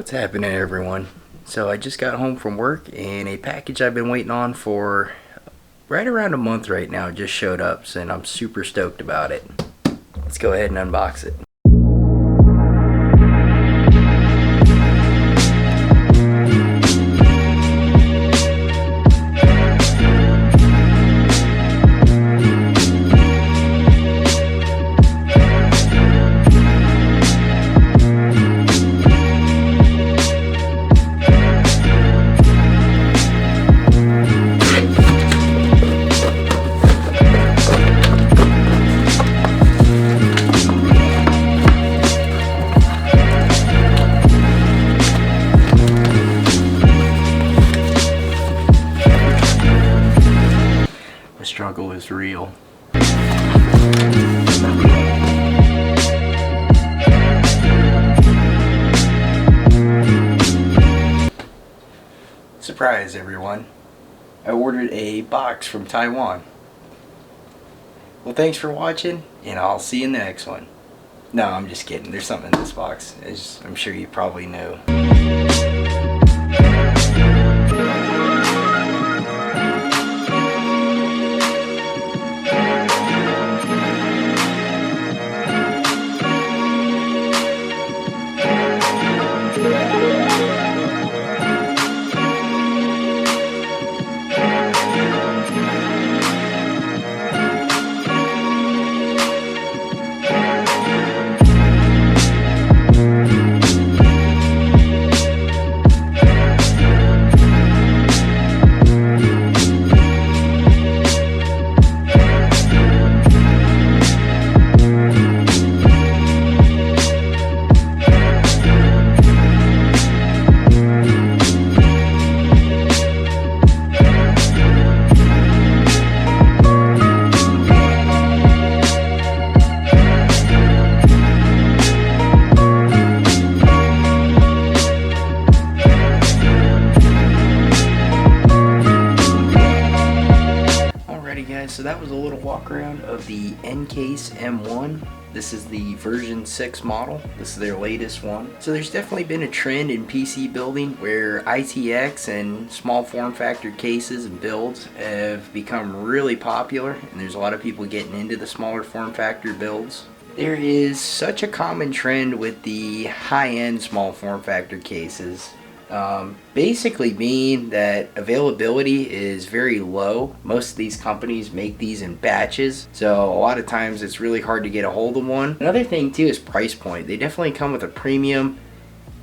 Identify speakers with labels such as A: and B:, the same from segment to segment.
A: What's happening, everyone? So I just got home from work and a package I've been waiting on for right around a month right now just showed up, and I'm super stoked about it. Let's go ahead and unbox it. The struggle is real. Surprise, everyone. I ordered a box from Taiwan. Well, thanks for watching, and I'll see you in the next one. No, I'm just kidding. There's something in this box, as I'm sure you probably know. So that was a little walk around of the Ncase M1. This is the version 6 model. This is their latest one. So there's definitely been a trend in PC building where ITX and small form factor cases and builds have become really popular, and there's a lot of people getting into the smaller form factor builds. There is such a common trend with the high-end small form factor cases. Basically mean that availability is very low. Most of these companies make these in batches, so a lot of times it's really hard to get a hold of one. Another thing too is price point. They definitely come with a premium,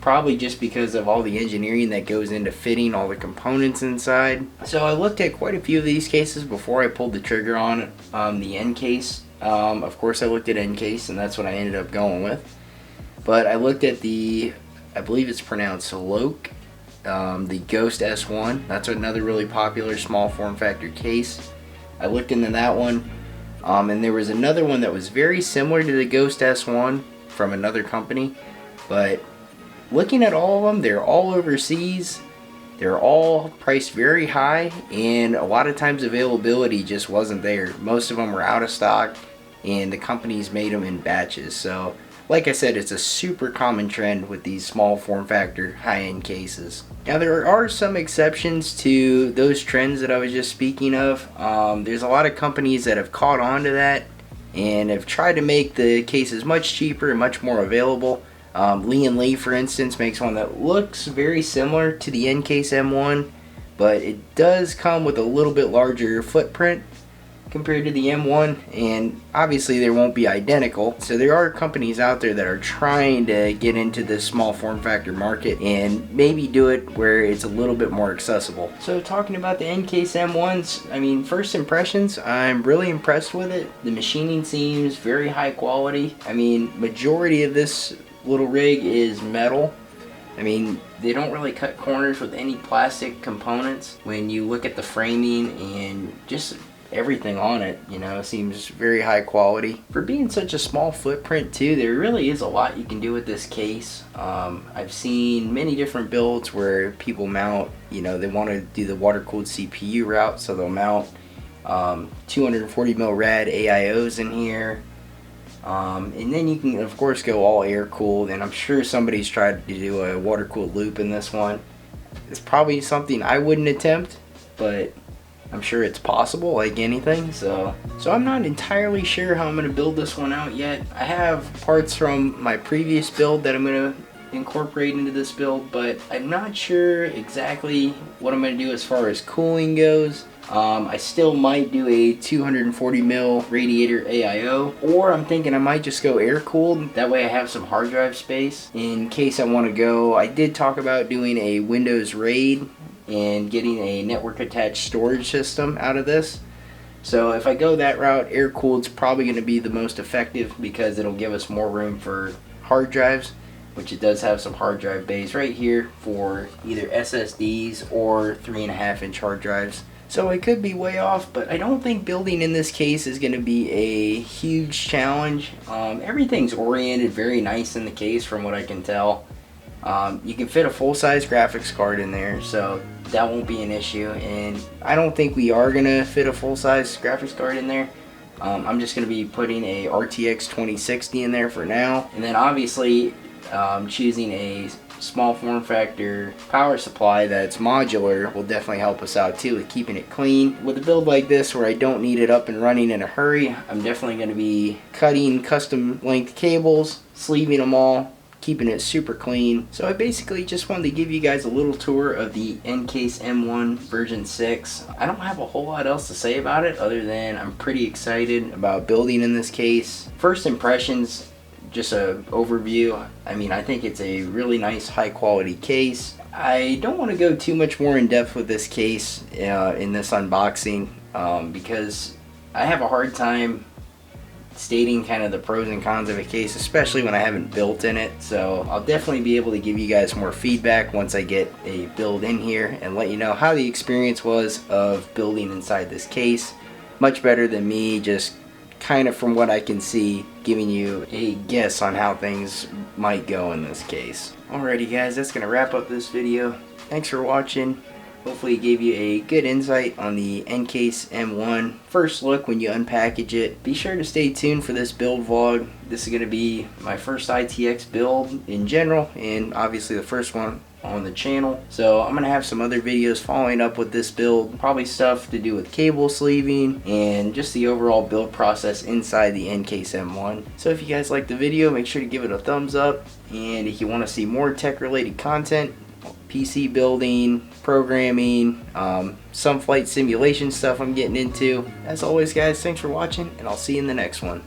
A: probably just because of all the engineering that goes into fitting all the components inside. So I looked at quite a few of these cases before I pulled the trigger on the Ncase. Of course I looked at Ncase, and that's what I ended up going with. But I looked at the, I believe it's pronounced Loke, the Ghost S1. That's another really popular small form factor case. I looked into that one, and there was another one that was very similar to the Ghost S1 from another company, but looking at all of them, they're all overseas. They're all priced very high, and a lot of times availability just wasn't there. Most of them were out of stock, and the companies made them in batches. So like I said, it's a super common trend with these small form factor high-end cases. Now there are some exceptions to those trends that I was just speaking of. There's a lot of companies that have caught on to that and have tried to make the cases much cheaper and much more available. Lee, for instance, makes one that looks very similar to the Ncase M1, but it does come with a little bit larger footprint compared to the M1, and obviously they won't be identical. So there are companies out there that are trying to get into this small form factor market and maybe do it where it's a little bit more accessible. So talking about the Ncase M1s, I mean, first impressions, I'm really impressed with it. The machining seems very high quality. I mean, majority of this little rig is metal. I mean, they don't really cut corners with any plastic components. When you look at the framing and just everything on it, you know, seems very high quality. For being such a small footprint too, there really is a lot you can do with this case. I've seen many different builds where people mount, you know, they want to do the water-cooled CPU route, so they'll mount 240 mil rad AIOs in here. And then you can of course go all air cooled, and I'm sure somebody's tried to do a water cooled loop in this one. It's probably something I wouldn't attempt, but I'm sure it's possible like anything. So I'm not entirely sure how I'm going to build this one out yet. I have parts from my previous build that I'm going to incorporate into this build, but I'm not sure exactly what I'm going to do as far as cooling goes. I still might do a 240 mil radiator AIO, or I'm thinking I might just go air cooled. That way I have some hard drive space in case I want to go. I did talk about doing a Windows RAID and getting a network attached storage system out of this. So if I go that route, air cooled's probably going to be the most effective because it'll give us more room for hard drives, which it does have some hard drive bays right here for either SSDs or 3.5-inch hard drives. So I could be way off, but I don't think building in this case is going to be a huge challenge. Everything's oriented very nice in the case from what I can tell. You can fit a full-size graphics card in there, so that won't be an issue. And I don't think we are going to fit a full-size graphics card in there. I'm just going to be putting a RTX 2060 in there for now. And then obviously choosing a small form factor power supply that's modular will definitely help us out too with keeping it clean. With a build like this where I don't need it up and running in a hurry, I'm definitely going to be cutting custom length cables, sleeving them all, keeping it super clean. So I basically just wanted to give you guys a little tour of the Ncase M1 version 6. I don't have a whole lot else to say about it other than I'm pretty excited about building in this case. First impressions, just an overview. I mean, I think it's a really nice high quality case. I don't want to go too much more in depth with this case in this unboxing because I have a hard time stating kind of the pros and cons of a case, especially when I haven't built in it. So I'll definitely be able to give you guys more feedback once I get a build in here and let you know how the experience was of building inside this case. Much better than me just kind of from what I can see giving you a guess on how things might go in this case. Alrighty guys, that's gonna wrap up this video. Thanks for watching. Hopefully it gave you a good insight on the Ncase M1 first look when you unpackage it. Be sure to stay tuned for this build vlog. This is going to be my first ITX build in general, and obviously the first one on the channel. So I'm going to have some other videos following up with this build, probably stuff to do with cable sleeving and just the overall build process inside the Ncase M1. So if you guys liked the video, make sure to give it a thumbs up, and if you want to see more tech related content, PC building, programming, some flight simulation stuff I'm getting into. As always guys, thanks for watching, and I'll see you in the next one.